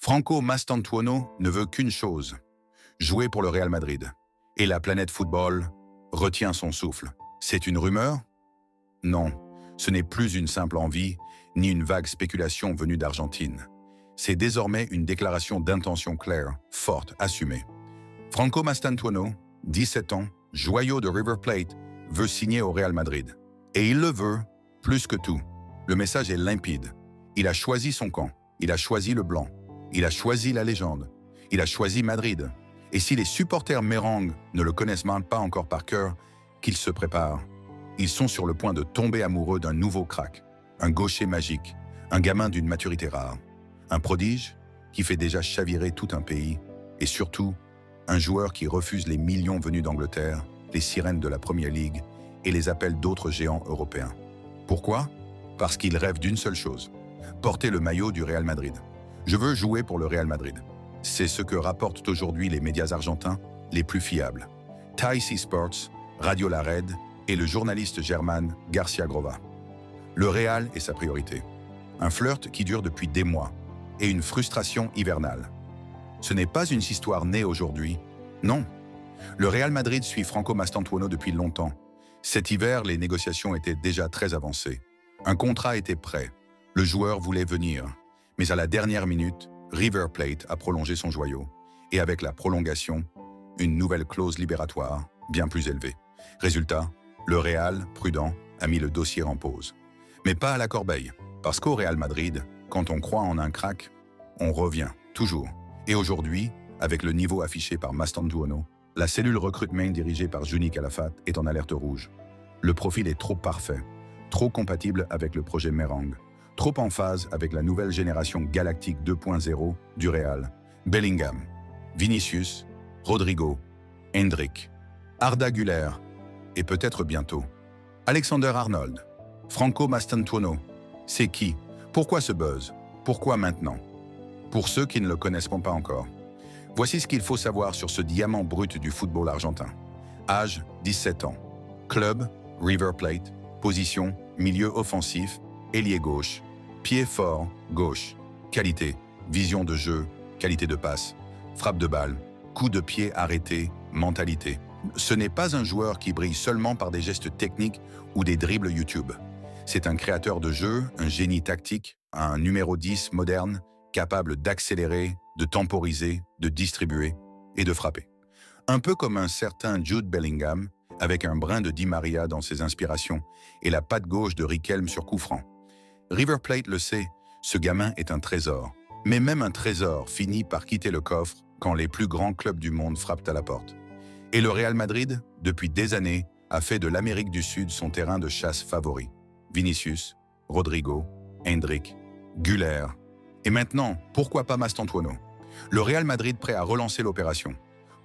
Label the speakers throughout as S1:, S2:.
S1: Franco Mastantuono ne veut qu'une chose, jouer pour le Real Madrid. Et la planète football retient son souffle. C'est une rumeur? Non, ce n'est plus une simple envie, ni une vague spéculation venue d'Argentine. C'est désormais une déclaration d'intention claire, forte, assumée. Franco Mastantuono, 17 ans, joyau de River Plate, veut signer au Real Madrid. Et il le veut plus que tout. Le message est limpide. Il a choisi son camp, il a choisi le blanc, il a choisi la légende, il a choisi Madrid. Et si les supporters mérengues ne le connaissent même pas encore par cœur, qu'ils se préparent. Ils sont sur le point de tomber amoureux d'un nouveau crack, un gaucher magique, un gamin d'une maturité rare, un prodige qui fait déjà chavirer tout un pays, et surtout, un joueur qui refuse les millions venus d'Angleterre, les sirènes de la Premier League et les appels d'autres géants européens. Pourquoi? Parce qu'il rêve d'une seule chose, porter le maillot du Real Madrid. Je veux jouer pour le Real Madrid. C'est ce que rapportent aujourd'hui les médias argentins les plus fiables. TIC Sports, Radio La Red et le journaliste Germán García Grova. Le Real est sa priorité. Un flirt qui dure depuis des mois et une frustration hivernale. Ce n'est pas une histoire née aujourd'hui, non. Le Real Madrid suit Franco Mastantuono depuis longtemps. Cet hiver, les négociations étaient déjà très avancées. Un contrat était prêt. Le joueur voulait venir. Mais à la dernière minute, River Plate a prolongé son joyau. Et avec la prolongation, une nouvelle clause libératoire, bien plus élevée. Résultat, le Real, prudent, a mis le dossier en pause. Mais pas à la corbeille, parce qu'au Real Madrid, quand on croit en un crack, on revient, toujours. Et aujourd'hui, avec le niveau affiché par Mastantuono, la cellule recrutement dirigée par Juni Calafat est en alerte rouge. Le profil est trop parfait, trop compatible avec le projet Merengue, trop en phase avec la nouvelle génération galactique 2.0 du Real. Bellingham, Vinicius, Rodrigo, Hendrik, Arda Güler et peut-être bientôt Alexander Arnold. Franco Mastantuono, c'est qui? Pourquoi ce buzz? Pourquoi maintenant? Pour ceux qui ne le connaissent pas encore, voici ce qu'il faut savoir sur ce diamant brut du football argentin. Âge, 17 ans. Club, River Plate. Position, milieu offensif, ailier gauche. Pied fort, gauche. Qualité, vision de jeu, qualité de passe, frappe de balle, coup de pied arrêté, mentalité. Ce n'est pas un joueur qui brille seulement par des gestes techniques ou des dribbles YouTube. C'est un créateur de jeu, un génie tactique, un numéro 10 moderne, capable d'accélérer, de temporiser, de distribuer et de frapper. Un peu comme un certain Jude Bellingham, avec un brin de Di Maria dans ses inspirations et la patte gauche de Riquelme sur coup franc. River Plate le sait, ce gamin est un trésor. Mais même un trésor finit par quitter le coffre quand les plus grands clubs du monde frappent à la porte. Et le Real Madrid, depuis des années, a fait de l'Amérique du Sud son terrain de chasse favori. Vinicius, Rodrigo, Hendrik, Güler. Et maintenant, pourquoi pas Mastantuono? Le Real Madrid prêt à relancer l'opération.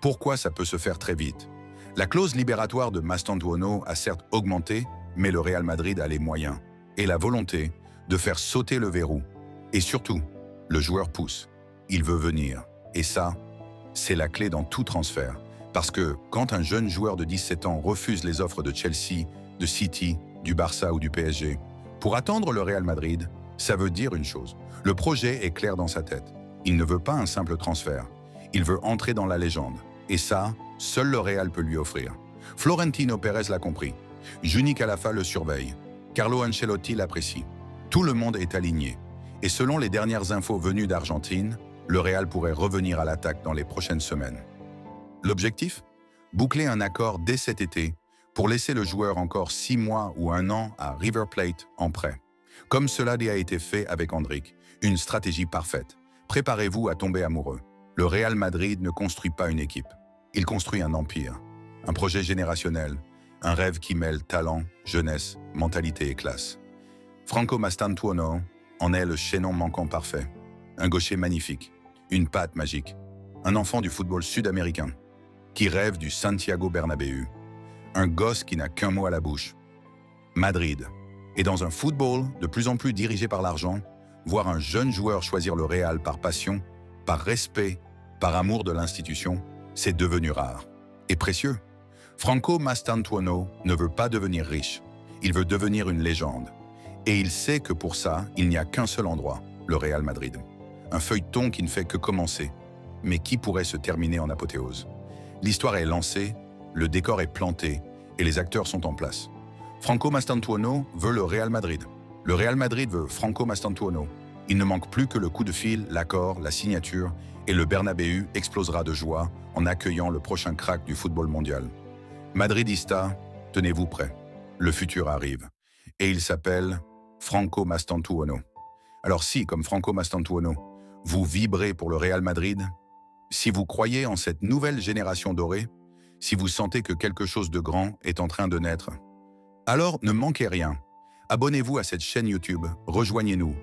S1: Pourquoi ça peut se faire très vite? La clause libératoire de Mastantuono a certes augmenté, mais le Real Madrid a les moyens et la volonté de faire sauter le verrou. Et surtout, le joueur pousse. Il veut venir. Et ça, c'est la clé dans tout transfert. Parce que quand un jeune joueur de 17 ans refuse les offres de Chelsea, de City, du Barça ou du PSG, pour attendre le Real Madrid, ça veut dire une chose. Le projet est clair dans sa tête. Il ne veut pas un simple transfert. Il veut entrer dans la légende. Et ça, seul le Real peut lui offrir. Florentino Pérez l'a compris. Juni Calafat le surveille. Carlo Ancelotti l'apprécie. Tout le monde est aligné. Et selon les dernières infos venues d'Argentine, le Real pourrait revenir à l'attaque dans les prochaines semaines. L'objectif? Boucler un accord dès cet été pour laisser le joueur encore 6 mois ou 1 an à River Plate en prêt. Comme cela a été fait avec Hendrik, une stratégie parfaite. Préparez-vous à tomber amoureux. Le Real Madrid ne construit pas une équipe. Il construit un empire, un projet générationnel, un rêve qui mêle talent, jeunesse, mentalité et classe. Franco Mastantuono en est le chaînon manquant parfait. Un gaucher magnifique, une patte magique, un enfant du football sud-américain qui rêve du Santiago Bernabéu, un gosse qui n'a qu'un mot à la bouche. Madrid. Et dans un football de plus en plus dirigé par l'argent, voir un jeune joueur choisir le Real par passion, par respect, par amour de l'institution, c'est devenu rare et précieux. Franco Mastantuono ne veut pas devenir riche, il veut devenir une légende. Et il sait que pour ça, il n'y a qu'un seul endroit, le Real Madrid. Un feuilleton qui ne fait que commencer, mais qui pourrait se terminer en apothéose. L'histoire est lancée, le décor est planté et les acteurs sont en place. Franco Mastantuono veut le Real Madrid. Le Real Madrid veut Franco Mastantuono. Il ne manque plus que le coup de fil, l'accord, la signature et le Bernabéu explosera de joie en accueillant le prochain crack du football mondial. Madridista, tenez-vous prêts. Le futur arrive. Et il s'appelle Franco Mastantuono. Alors si, comme Franco Mastantuono, vous vibrez pour le Real Madrid, si vous croyez en cette nouvelle génération dorée, si vous sentez que quelque chose de grand est en train de naître, alors ne manquez rien. Abonnez-vous à cette chaîne YouTube, rejoignez-nous.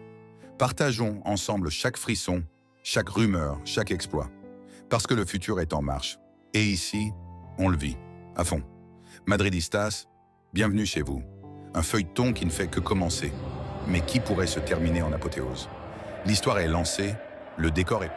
S1: Partageons ensemble chaque frisson, chaque rumeur, chaque exploit. Parce que le futur est en marche. Et ici, on le vit, à fond. Madridistas, bienvenue chez vous. Un feuilleton qui ne fait que commencer, mais qui pourrait se terminer en apothéose. L'histoire est lancée, le décor est